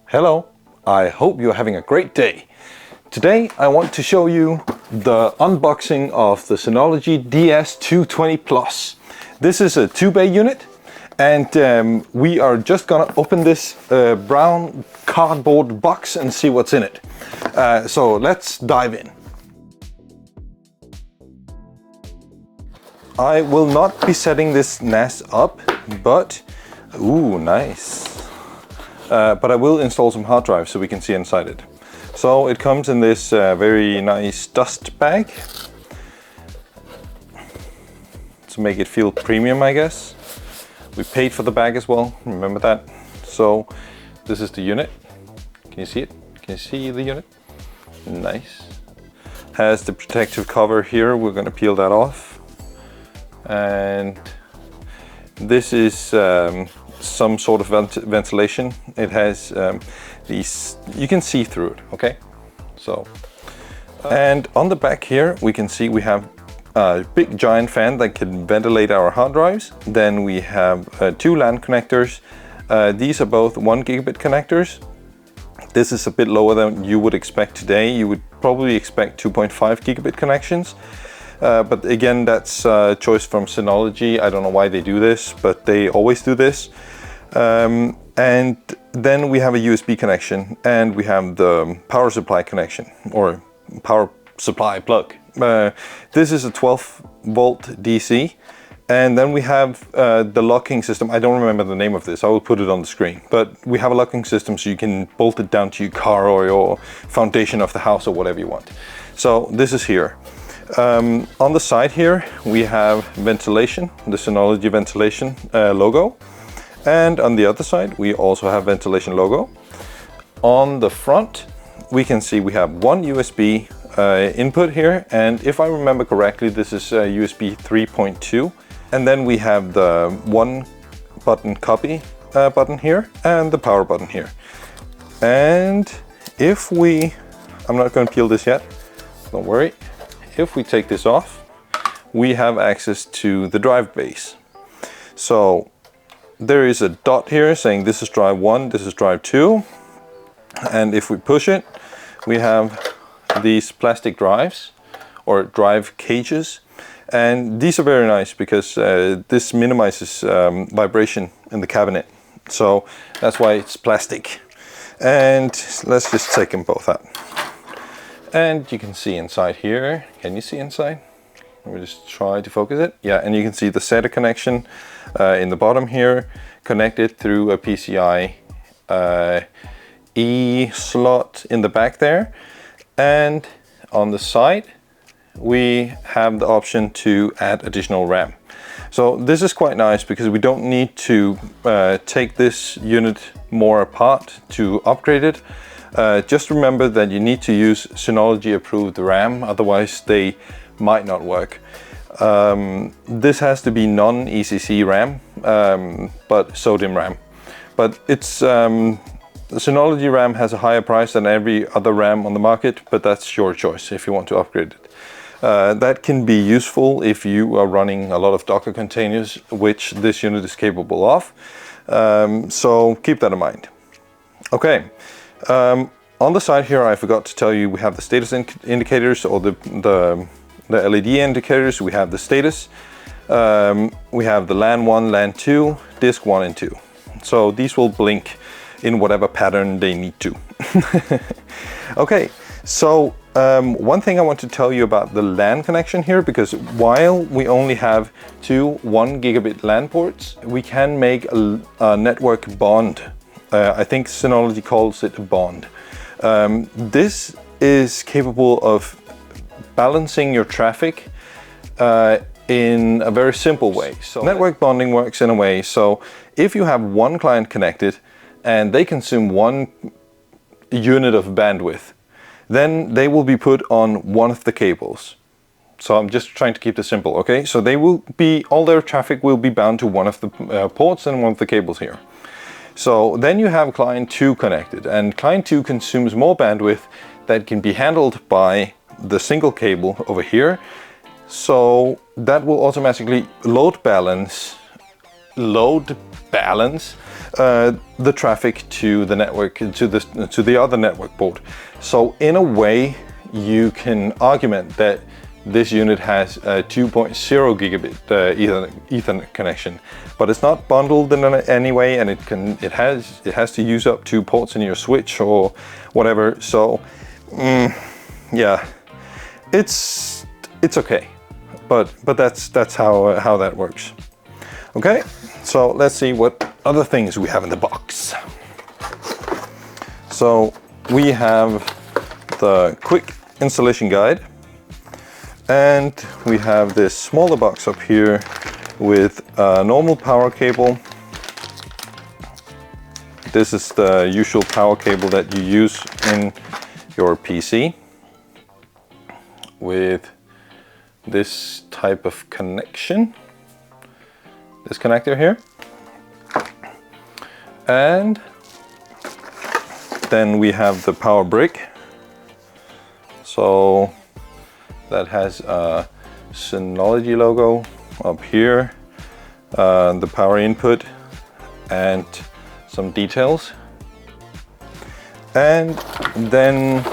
Hello, I hope you're having a great day. Today I want to show you the unboxing of the Synology DS220 Plus. This is a 2-bay unit and we are just gonna open this brown cardboard box and see what's in it. So let's dive in. I will not be setting this NAS up, but ooh, nice. But I will install some hard drives so we can see inside it. So it comes in this very nice dust bag to make it feel premium, I guess. We paid for the bag as well, remember that. So this is the unit. Can you see it? Can you see the unit? Nice. Has the protective cover here. We're going to peel that off. And this is some sort of ventilation. It has these, you can see through it, okay? So, and on the back here we can see we have a big giant fan that can ventilate our hard drives. Then we have 2 LAN connectors. These are both 1 gigabit connectors. This is a bit lower than you would expect today. You would probably expect 2.5 gigabit connections. But again, that's a choice from Synology. I don't know why they do this, but they always do this. And then we have a USB connection and we have the power supply connection or power supply plug. This is a 12 volt DC. And then we have the locking system. I don't remember the name of this. I will put it on the screen. But we have a locking system so you can bolt it down to your car or your foundation of the house or whatever you want. So this is here. On the side here we have ventilation, the Synology ventilation logo, and on the other side we also have ventilation logo. On the front we can see we have 1 USB input here, and if I remember correctly this is USB 3.2, and then we have the 1 button copy button here and the power button here. And if we, I'm not going to peel this yet, don't worry. If we take this off, we have access to the drive base. So there is a dot here saying this is drive 1, this is drive 2. And if we push it, we have these plastic drives or drive cages. And these are very nice because this minimizes vibration in the cabinet. So that's why it's plastic. And let's just take them both out. And you can see inside here. Can you see inside? Let me just try to focus it. Yeah, and you can see the SATA connection in the bottom here, connected through a PCI E slot in the back there. And on the side, we have the option to add additional RAM. So this is quite nice because we don't need to take this unit more apart to upgrade it. Just remember that you need to use Synology approved RAM, otherwise they might not work. This has to be non-ECC RAM, but SODIMM RAM. But it's the Synology RAM has a higher price than every other RAM on the market, but that's your choice if you want to upgrade it. That can be useful if you are running a lot of Docker containers, which this unit is capable of. So keep that in mind. Okay. On the side here, I forgot to tell you, we have the status indicators or the LED indicators. We have the status. We have the LAN 1, LAN 2, disk 1 and 2. So these will blink in whatever pattern they need to. Okay, so one thing I want to tell you about the LAN connection here, because while we only have 2 1 gigabit LAN ports, we can make a network bond. I think Synology calls it a bond. This is capable of balancing your traffic in a very simple way. So network bonding works in a way, so if you have 1 client connected and they consume 1 unit of bandwidth, then they will be put on one of the cables. So I'm just trying to keep this simple, okay? So they will be, all their traffic will be bound to one of the ports and one of the cables here. So then you have client 2 connected, and client 2 consumes more bandwidth that can be handled by the single cable over here. So that will automatically load balance the traffic to the network, to the other network board. So in a way, you can argument that this unit has a 2.0 gigabit Ethernet connection, but it's not bundled in any way, and it has to use up 2 ports in your switch or whatever. So yeah, it's okay, but that's how that works. Okay, so let's see what other things we have in the box. So we have the quick installation guide, and we have this smaller box up here with a normal power cable. This is the usual power cable that you use in your PC, with this type of connection, this connector here. And then we have the power brick. So that has a Synology logo up here, the power input, and some details. And then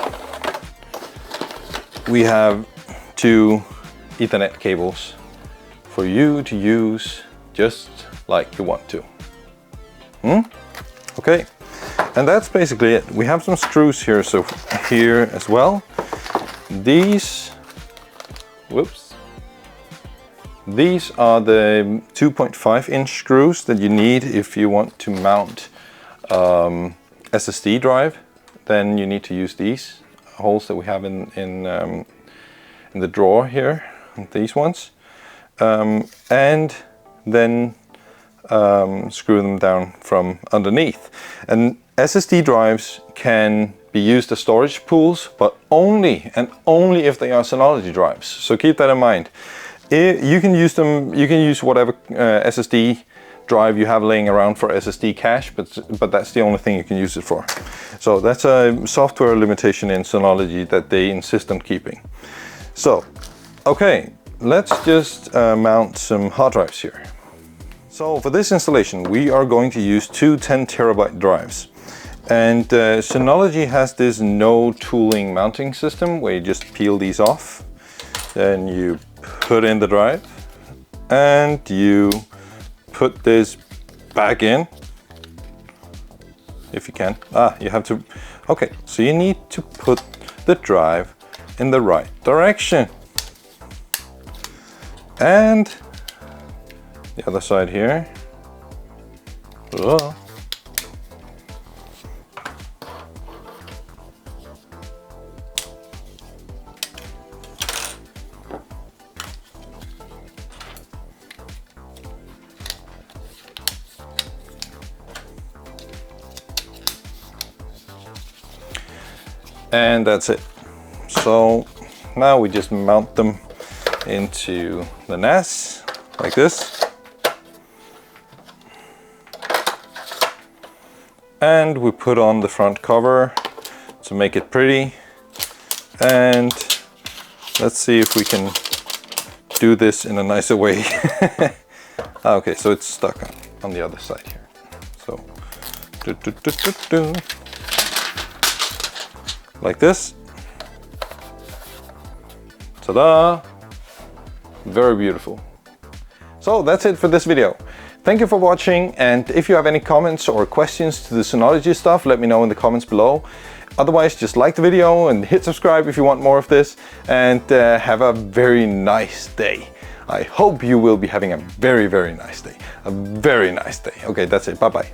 we have 2 Ethernet cables for you to use just like you want to. Okay, and that's basically it. We have some screws here, so here as well. These are the 2.5-inch screws that you need if you want to mount SSD drive. Then you need to use these holes that we have in the drawer here, these ones, and then screw them down from underneath. And SSD drives can be used as storage pools, but only if they are Synology drives. So keep that in mind. You can use them. You can use whatever SSD drive you have laying around for SSD cache, but that's the only thing you can use it for. So that's a software limitation in Synology that they insist on keeping. So, okay, let's just mount some hard drives here. So for this installation, we are going to use 2 10 terabyte drives. And Synology has this no tooling mounting system where you just peel these off. Then you put in the drive and you put this back in, if you can. You have to, okay, so you need to put the drive in the right direction. And the other side here. Whoa. And that's it. So now we just mount them into the NAS like this. And we put on the front cover to make it pretty. And let's see if we can do this in a nicer way. Okay, so it's stuck on the other side here. So like this. Ta-da! Very beautiful. So that's it for this video. Thank you for watching, and if you have any comments or questions to the Synology stuff, let me know in the comments below. Otherwise, just like the video and hit subscribe if you want more of this, and have a very nice day. I hope you will be having a very, very nice day. A very nice day. Okay, that's it. Bye-bye.